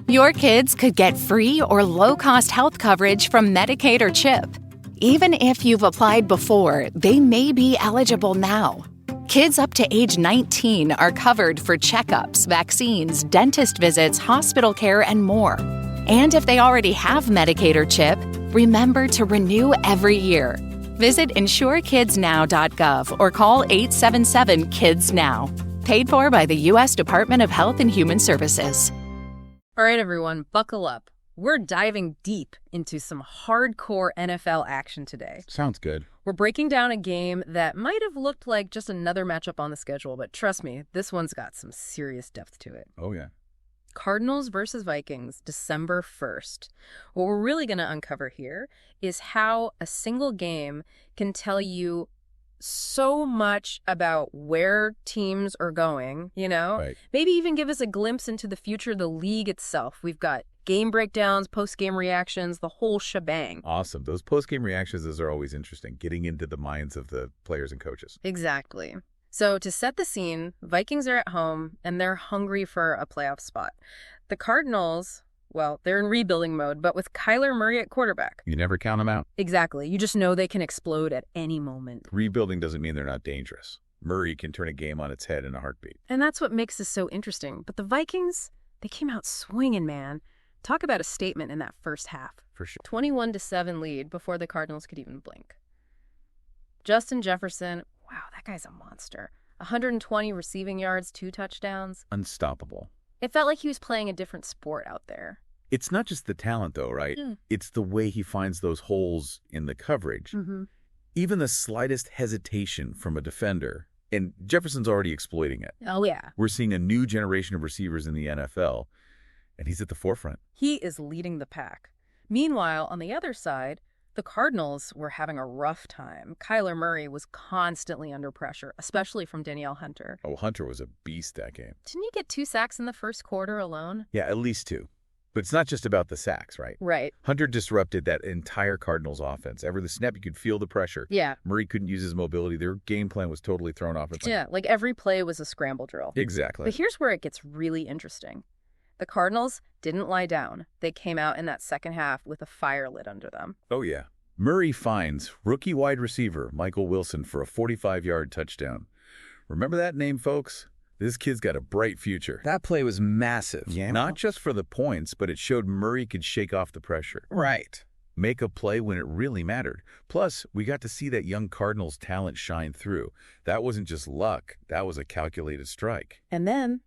Your kids could get free or low-cost health coverage from Medicaid or CHIP. Even if you've applied before, they may be eligible now. Kids up to age 19 are covered for checkups, vaccines, dentist visits, hospital care, and more. And if they already have Medicaid or CHIP, remember to renew every year. Visit insurekidsnow.gov or call 877-KIDS-NOW. Paid for by the U.S. Department of Health and Human Services. All right, everyone, buckle up. We're diving deep into some hardcore NFL action today. Sounds good. We're breaking down a game that might have looked like just another matchup on the schedule, but trust me, this one's got some serious depth to it. Oh, yeah. Cardinals versus Vikings, December 1st. What we're really going to uncover here is how a single game can tell you so much about where teams are going, you know? Right. Maybe even give us a glimpse into the future of the league itself. We've got game breakdowns, post-game reactions, the whole shebang. Awesome. Those post-game reactions, those are always interesting, getting into the minds of the players and coaches. Exactly. So to set the scene, Vikings are at home, and they're hungry for a playoff spot. The Cardinals, well, they're in rebuilding mode, but with Kyler Murray at quarterback. You never count them out. Exactly. You just know they can explode at any moment. Rebuilding doesn't mean they're not dangerous. Murray can turn a game on its head in a heartbeat. And that's what makes this so interesting. But the Vikings, they came out swinging, man. Talk about a statement in that first half. For sure. 21-7 lead before the Cardinals could even blink. Justin Jefferson, wow, that guy's a monster. 120 receiving yards, 2 touchdowns. Unstoppable. It felt like he was playing a different sport out there. It's not just the talent, though, right? It's the way he finds those holes in the coverage. Even the slightest hesitation from a defender, and Jefferson's already exploiting it. Oh, yeah. We're seeing a new generation of receivers in the NFL, and he's at the forefront. He is leading the pack. Meanwhile, on the other side, the Cardinals were having a rough time. Kyler Murray was constantly under pressure, especially from Danielle Hunter. Oh, Hunter was a beast that game. Didn't he get 2 sacks in the first quarter alone? Yeah, at least 2. But it's not just about the sacks, right? Right. Hunter disrupted that entire Cardinals offense. Every snap, you could feel the pressure. Yeah. Murray couldn't use his mobility. Their game plan was totally thrown off. Yeah, like every play was a scramble drill. Exactly. But here's where it gets really interesting. The Cardinals didn't lie down. They came out in that second half with a fire lit under them. Oh, yeah. Murray finds rookie wide receiver Michael Wilson for a 45-yard touchdown. Remember that name, folks? This kid's got a bright future. That play was massive. Yeah. Not just for the points, but it showed Murray could shake off the pressure. Right. Make a play when it really mattered. Plus, we got to see that young Cardinals talent shine through. That wasn't just luck. That was a calculated strike. And then,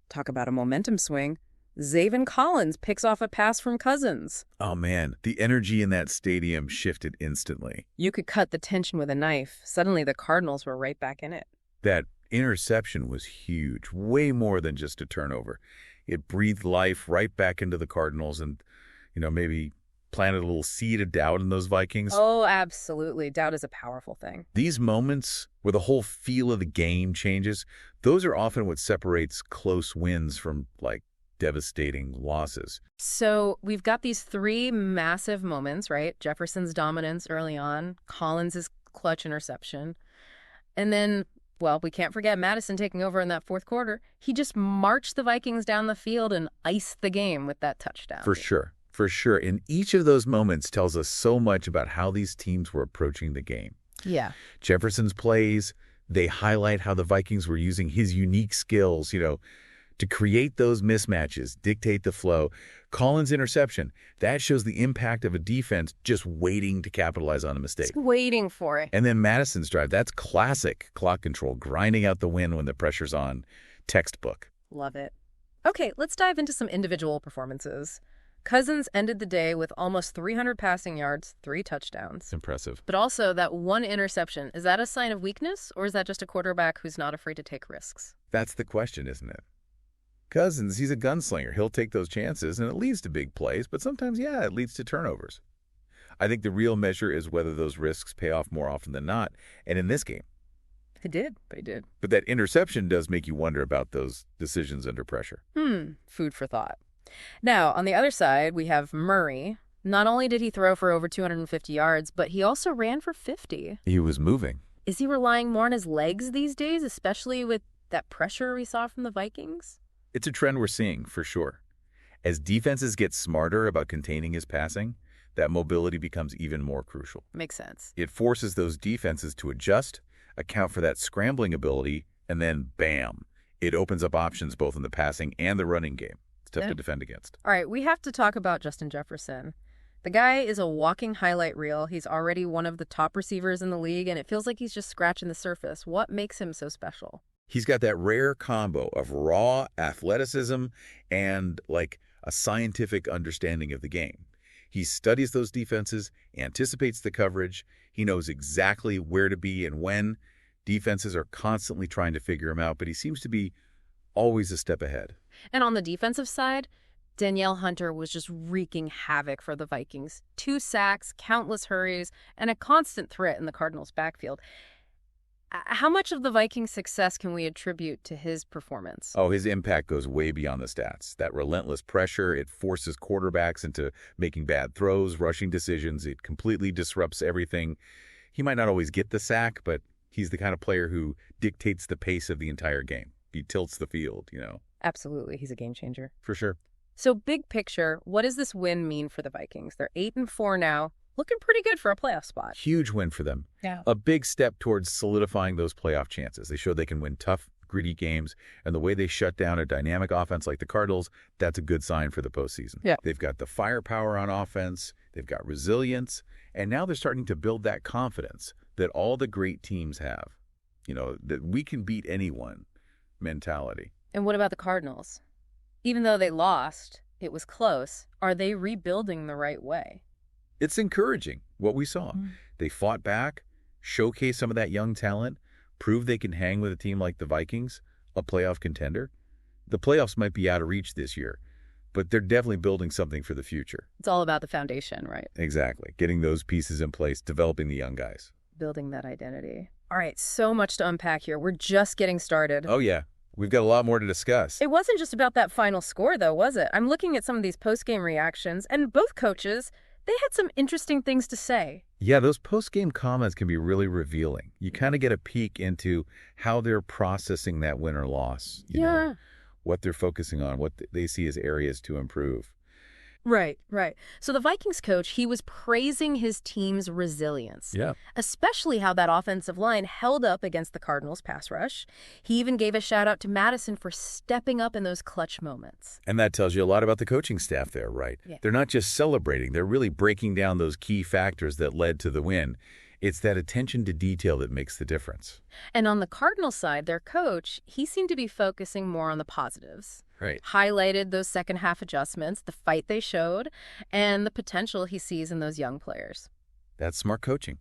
talk about a momentum swing, Zaven Collins picks off a pass from Cousins. Oh, man. The energy in that stadium shifted instantly. You could cut the tension with a knife. Suddenly, the Cardinals were right back in it. That interception was huge, way more than just a turnover. It breathed life right back into the Cardinals and, maybe planted a little seed of doubt in those Vikings. Oh, absolutely. Doubt is a powerful thing. These moments where the whole feel of the game changes, those are often what separates close wins from, devastating losses. So we've got these 3 massive moments, right? Jefferson's dominance early on, Collins' clutch interception, and then, well, we can't forget Madison taking over in that fourth quarter. He just marched the Vikings down the field and iced the game with that touchdown. For sure. For sure. And each of those moments tells us so much about how these teams were approaching the game. Yeah. Jefferson's plays, they highlight how the Vikings were using his unique skills, to create those mismatches, dictate the flow. Collins' interception, that shows the impact of a defense just waiting to capitalize on a mistake. Just waiting for it. And then Madison's drive, that's classic clock control, grinding out the win when the pressure's on. Textbook. Love it. Okay, let's dive into some individual performances. Cousins ended the day with almost 300 passing yards, 3 touchdowns. It's impressive. But also that 1 interception, is that a sign of weakness, or is that just a quarterback who's not afraid to take risks? That's the question, isn't it? Cousins, he's a gunslinger. He'll take those chances, and it leads to big plays, but sometimes, it leads to turnovers. I think the real measure is whether those risks pay off more often than not, and in this game. They did. But that interception does make you wonder about those decisions under pressure. Food for thought. Now, on the other side, we have Murray. Not only did he throw for over 250 yards, but he also ran for 50. He was moving. Is he relying more on his legs these days, especially with that pressure we saw from the Vikings? It's a trend we're seeing, for sure. As defenses get smarter about containing his passing, that mobility becomes even more crucial. Makes sense. It forces those defenses to adjust, account for that scrambling ability, and then bam, it opens up options both in the passing and the running game. It's tough to defend against. All right, we have to talk about Justin Jefferson. The guy is a walking highlight reel. He's already one of the top receivers in the league, and it feels like he's just scratching the surface. What makes him so special? He's got that rare combo of raw athleticism and like a scientific understanding of the game. He studies those defenses, anticipates the coverage. He knows exactly where to be and when. Defenses are constantly trying to figure him out, but he seems to be always a step ahead. And on the defensive side, Danielle Hunter was just wreaking havoc for the Vikings. 2 sacks, countless hurries, and a constant threat in the Cardinals' backfield. How much of the Vikings' success can we attribute to his performance? Oh, his impact goes way beyond the stats. That relentless pressure, it forces quarterbacks into making bad throws, rushing decisions. It completely disrupts everything. He might not always get the sack, but he's the kind of player who dictates the pace of the entire game. He tilts the field, you know. Absolutely. He's a game changer. For sure. So big picture, what does this win mean for the Vikings? They're 8-4 now. Looking pretty good for a playoff spot. Huge win for them. Yeah. A big step towards solidifying those playoff chances. They showed they can win tough, gritty games, and the way they shut down a dynamic offense like the Cardinals, that's a good sign for the postseason. Yeah. They've got the firepower on offense, they've got resilience, and now they're starting to build that confidence that all the great teams have. You know, that we can beat anyone mentality. And what about the Cardinals? Even though they lost, it was close. Are they rebuilding the right way? It's encouraging what we saw. They fought back, showcased some of that young talent, proved they can hang with a team like the Vikings, a playoff contender. The playoffs might be out of reach this year, but they're definitely building something for the future. It's all about the foundation, right? Exactly. Getting those pieces in place, developing the young guys. Building that identity. All right, so much to unpack here. We're just getting started. Oh, yeah. We've got a lot more to discuss. It wasn't just about that final score, though, was it? I'm looking at some of these post-game reactions, and both coaches, they had some interesting things to say. Yeah, those post-game comments can be really revealing. You kind of get a peek into how they're processing that win or loss. You know, what they're focusing on, what they see as areas to improve. Right. So the Vikings coach, he was praising his team's resilience. Yeah. Especially how that offensive line held up against the Cardinals' pass rush. He even gave a shout out to Madison for stepping up in those clutch moments. And that tells you a lot about the coaching staff there, right? Yeah. They're not just celebrating. They're really breaking down those key factors that led to the win. It's that attention to detail that makes the difference. And on the Cardinals side, their coach, he seemed to be focusing more on the positives. Right. Highlighted those second half adjustments, the fight they showed, and the potential he sees in those young players. That's smart coaching.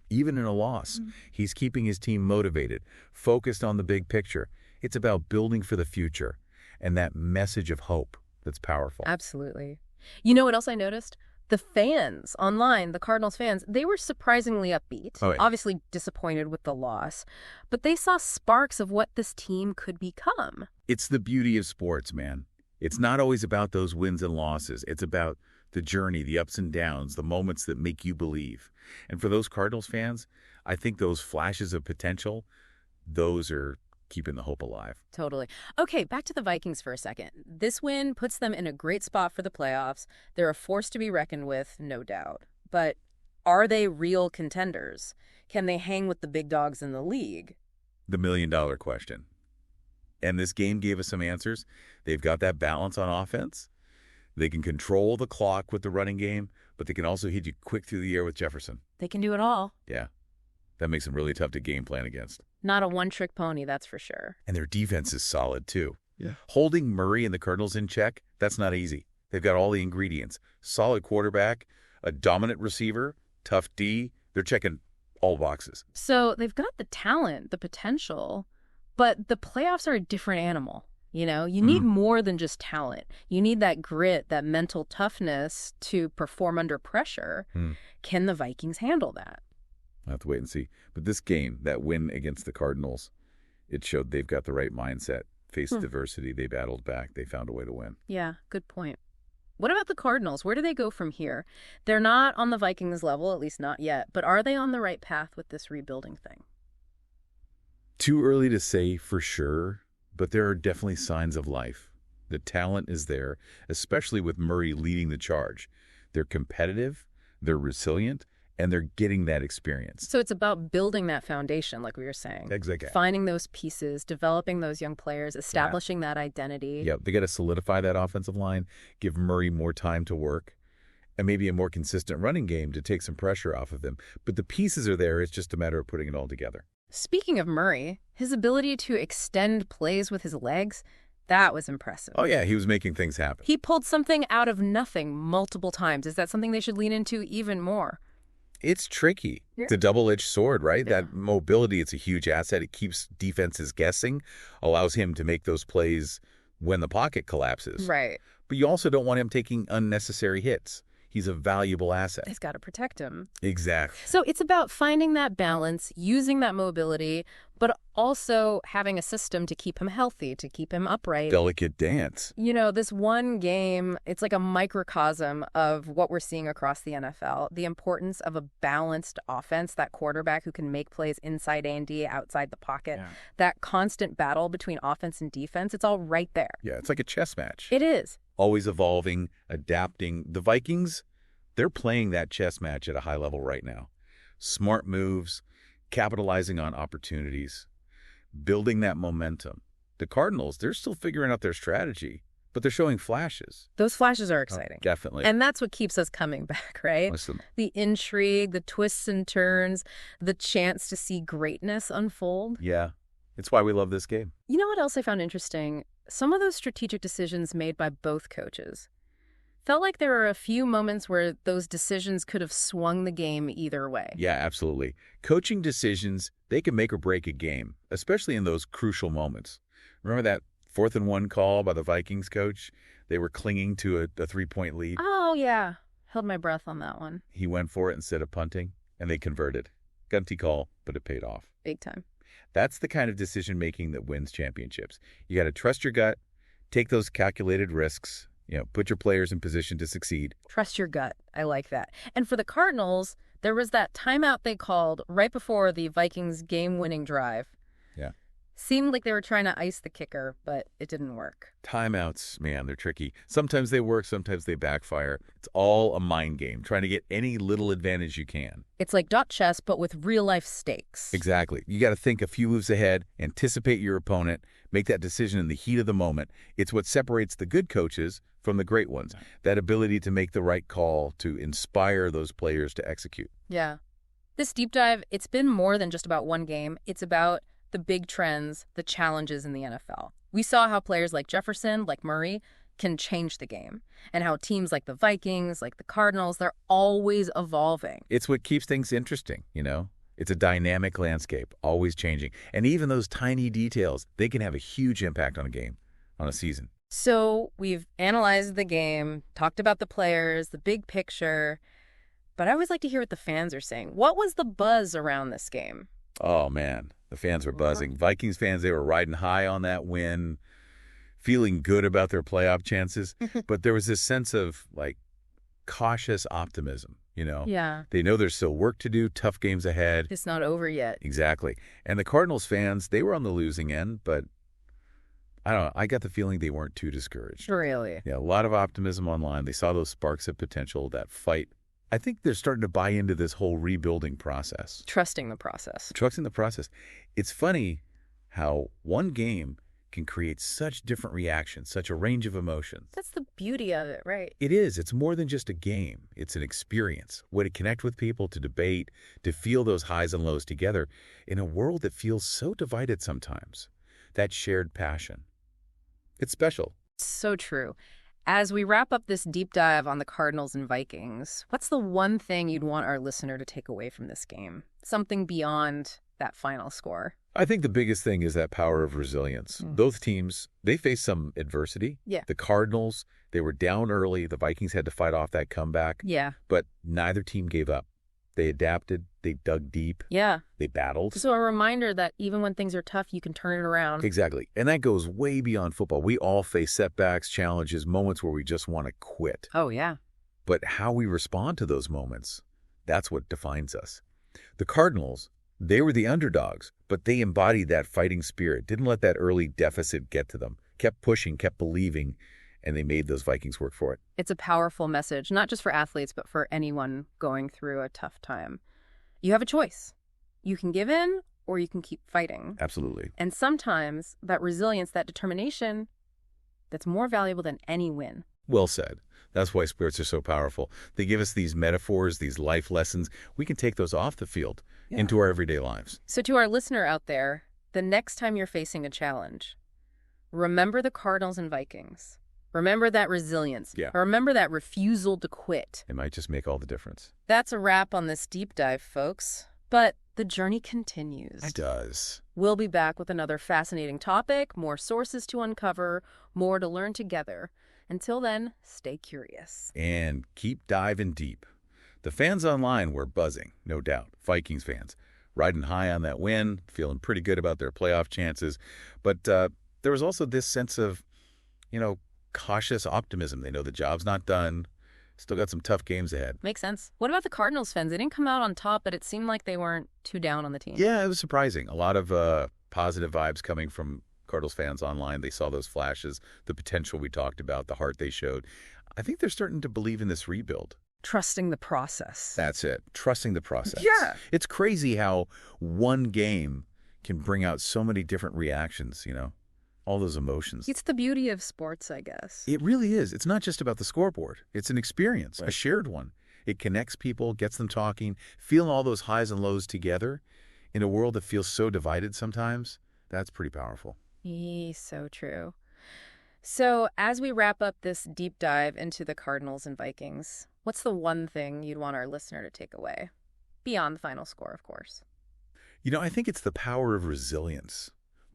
Even in a loss, he's keeping his team motivated, focused on the big picture. It's about building for the future and that message of hope that's powerful. Absolutely. You know what else I noticed? The fans online, the Cardinals fans, they were surprisingly upbeat, obviously disappointed with the loss, but they saw sparks of what this team could become. It's the beauty of sports, man. It's not always about those wins and losses. It's about the journey, the ups and downs, the moments that make you believe. And for those Cardinals fans, I think those flashes of potential, those are keeping the hope alive. Totally. Okay, back to the Vikings for a second. This win puts them in a great spot for the playoffs. They're a force to be reckoned with, no doubt. But are they real contenders? Can they hang with the big dogs in the league? The million-dollar question. And this game gave us some answers. They've got that balance on offense. They can control the clock with the running game, but they can also hit you quick through the air with Jefferson. They can do it all. Yeah. That makes them really tough to game plan against. Not a one-trick pony, that's for sure. And their defense is solid, too. Yeah. Holding Murray and the Cardinals in check, that's not easy. They've got all the ingredients. Solid quarterback, a dominant receiver, tough D. They're checking all boxes. So they've got the talent, the potential, but the playoffs are a different animal. You know, you need more than just talent. You need that grit, that mental toughness to perform under pressure. Can the Vikings handle that? I'll have to wait and see. But this game, that win against the Cardinals, it showed they've got the right mindset. Faced adversity, they battled back, they found a way to win. Yeah, good point. What about the Cardinals? Where do they go from here? They're not on the Vikings level, at least not yet, but are they on the right path with this rebuilding thing? Too early to say for sure, but there are definitely signs of life. The talent is there, especially with Murray leading the charge. They're competitive, they're resilient, and they're getting that experience. So it's about building that foundation, like we were saying. Exactly. Finding those pieces, developing those young players, establishing that identity. Yeah, they got to solidify that offensive line, give Murray more time to work, and maybe a more consistent running game to take some pressure off of them. But the pieces are there. It's just a matter of putting it all together. Speaking of Murray, his ability to extend plays with his legs, that was impressive. Oh, yeah, he was making things happen. He pulled something out of nothing multiple times. Is that something they should lean into even more? It's tricky. Yeah. It's a double-edged sword, right? Yeah. That mobility, it's a huge asset. It keeps defenses guessing, allows him to make those plays when the pocket collapses. Right. But you also don't want him taking unnecessary hits. He's a valuable asset. They've got to protect him. Exactly. So it's about finding that balance, using that mobility, but also having a system to keep him healthy, to keep him upright. Delicate dance. You know, this one game, it's like a microcosm of what we're seeing across the NFL. The importance of a balanced offense, that quarterback who can make plays inside A&D, outside the pocket, that constant battle between offense and defense, it's all right there. Yeah, it's like a chess match. It is. Always evolving, adapting. The Vikings, they're playing that chess match at a high level right now. Smart moves, capitalizing on opportunities, building that momentum. The Cardinals, they're still figuring out their strategy, but they're showing flashes. Those flashes are exciting. Oh, definitely. And that's what keeps us coming back, right? Listen. The intrigue, the twists and turns, the chance to see greatness unfold. Yeah, it's why we love this game. You know what else I found interesting? Some of those strategic decisions made by both coaches. Felt like there were a few moments where those decisions could have swung the game either way. Yeah, absolutely. Coaching decisions, they can make or break a game, especially in those crucial moments. Remember that 4th and 1 call by the Vikings coach? They were clinging to a 3-point lead. Oh, yeah. Held my breath on that one. He went for it instead of punting, and they converted. Gunty call, but it paid off. Big time. That's the kind of decision-making that wins championships. You got to trust your gut, take those calculated risks, put your players in position to succeed. Trust your gut. I like that. And for the Cardinals, there was that timeout they called right before the Vikings game-winning drive. Yeah. Seemed like they were trying to ice the kicker, but it didn't work. Timeouts, man, they're tricky. Sometimes they work, sometimes they backfire. It's all a mind game, trying to get any little advantage you can. It's like dot chess, but with real-life stakes. Exactly. You got to think a few moves ahead, anticipate your opponent, make that decision in the heat of the moment. It's what separates the good coaches from the great ones. That ability to make the right call, to inspire those players to execute. Yeah. This deep dive, it's been more than just about one game. It's about the big trends, the challenges in the NFL. We saw how players like Jefferson, like Murray, can change the game, and how teams like the Vikings, like the Cardinals, they're always evolving. It's what keeps things interesting, It's a dynamic landscape, always changing. And even those tiny details, they can have a huge impact on a game, on a season. So we've analyzed the game, talked about the players, the big picture, but I always like to hear what the fans are saying. What was the buzz around this game? Oh, man, the fans were buzzing. Vikings fans, they were riding high on that win, feeling good about their playoff chances. But there was this sense of, cautious optimism, Yeah. They know there's still work to do, tough games ahead. It's not over yet. Exactly. And the Cardinals fans, they were on the losing end, but I don't know. I got the feeling they weren't too discouraged. Really? Yeah, a lot of optimism online. They saw those sparks of potential, that fight. I think they're starting to buy into this whole rebuilding process. Trusting the process. Trusting the process. It's funny how one game can create such different reactions, such a range of emotions. That's the beauty of it, right? It is. It's more than just a game. It's an experience. A way to connect with people, to debate, to feel those highs and lows together in a world that feels so divided sometimes. That shared passion. It's special. So true. As we wrap up this deep dive on the Cardinals and Vikings, what's the one thing you'd want our listener to take away from this game? Something beyond that final score. I think the biggest thing is that power of resilience. Both teams, they faced some adversity. Yeah. The Cardinals, they were down early. The Vikings had to fight off that comeback. Yeah. But neither team gave up. They adapted. They dug deep. Yeah. They battled. So a reminder that even when things are tough, you can turn it around. Exactly. And that goes way beyond football. We all face setbacks, challenges, moments where we just want to quit. Oh, yeah. But how we respond to those moments, that's what defines us. The Cardinals, they were the underdogs, but they embodied that fighting spirit, didn't let that early deficit get to them. kept pushing, kept believing, and they made those Vikings work for it. It's a powerful message, not just for athletes, but for anyone going through a tough time. You have a choice. You can give in or you can keep fighting. Absolutely. And sometimes that resilience, that determination, that's more valuable than any win. Well said. That's why sports are so powerful. They give us these metaphors, these life lessons. We can take those off the field into our everyday lives. So to our listener out there, the next time you're facing a challenge, remember the Cardinals and Vikings. Remember that resilience. Yeah. Remember that refusal to quit. It might just make all the difference. That's a wrap on this deep dive, folks. But the journey continues. It does. We'll be back with another fascinating topic, more sources to uncover, more to learn together. Until then, stay curious. And keep diving deep. The fans online were buzzing, no doubt. Vikings fans, riding high on that win, feeling pretty good about their playoff chances. But there was also this sense of, cautious optimism. They know the job's not done. Still got some tough games ahead. Makes sense. What about the Cardinals fans? They didn't come out on top, but it seemed like they weren't too down on the team. Yeah, it was surprising. A lot of positive vibes coming from Cardinals fans online. They saw those flashes, the potential we talked about, the heart they showed. I think they're starting to believe in this rebuild. Trusting the process. That's it. Trusting the process. Yeah. It's crazy how one game can bring out so many different reactions, all those emotions. It's the beauty of sports, I guess. It really is. It's not just about the scoreboard. It's an experience, a shared one. It connects people, gets them talking, feeling all those highs and lows together in a world that feels so divided sometimes. That's pretty powerful. So true. So as we wrap up this deep dive into the Cardinals and Vikings, what's the one thing you'd want our listener to take away? Beyond the final score, of course. I think it's the power of resilience.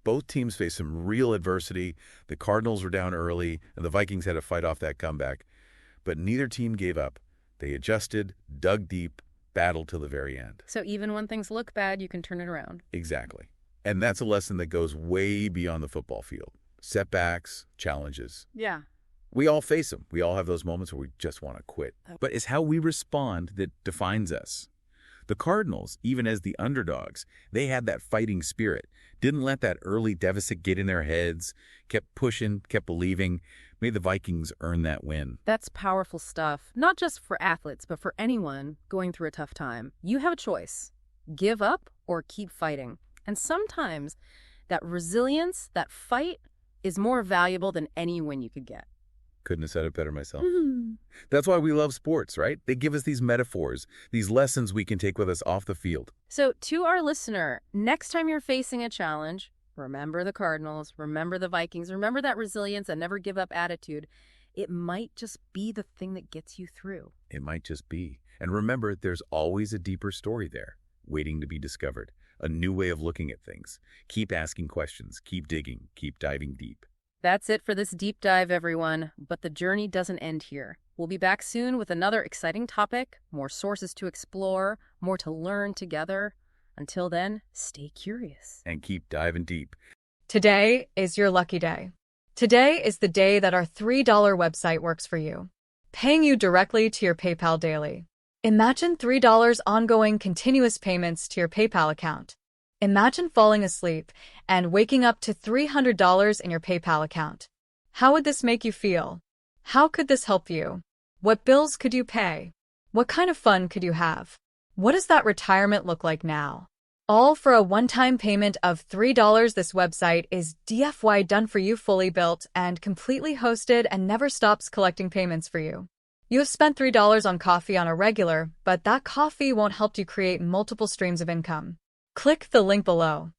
Both teams faced some real adversity. The Cardinals were down early, and the Vikings had to fight off that comeback. But neither team gave up. They adjusted, dug deep, battled till the very end. So even when things look bad, you can turn it around. Exactly. And that's a lesson that goes way beyond the football field. Setbacks, challenges. Yeah. We all face them. We all have those moments where we just want to quit. But it's how we respond that defines us. The Cardinals, even as the underdogs, they had that fighting spirit, didn't let that early deficit get in their heads, kept pushing, kept believing, made the Vikings earn that win. That's powerful stuff, not just for athletes, but for anyone going through a tough time. You have a choice. Give up or keep fighting. And sometimes that resilience, that fight, is more valuable than any win you could get. Couldn't have said it better myself. That's why we love sports, right? They give us these metaphors, these lessons we can take with us off the field. So to our listener, next time you're facing a challenge, remember the Cardinals, remember the Vikings, remember that resilience and never give up attitude. It might just be the thing that gets you through. It might just be. And remember, there's always a deeper story there, waiting to be discovered. A new way of looking at things. Keep asking questions, keep digging, keep diving deep. That's it for this deep dive, everyone. But the journey doesn't end here. We'll be back soon with another exciting topic, more sources to explore, more to learn together. Until then, stay curious. And keep diving deep. Today is your lucky day. Today is the day that our $3 website works for you, paying you directly to your PayPal daily. Imagine $3 ongoing continuous payments to your PayPal account. Imagine falling asleep and waking up to $300 in your PayPal account. How would this make you feel? How could this help you? What bills could you pay? What kind of fun could you have? What does that retirement look like now? All for a one-time payment of $3. This website is DFY done for you, fully built and completely hosted, and never stops collecting payments for you. You have spent $3 on coffee on a regular, but that coffee won't help you create multiple streams of income. Click the link below.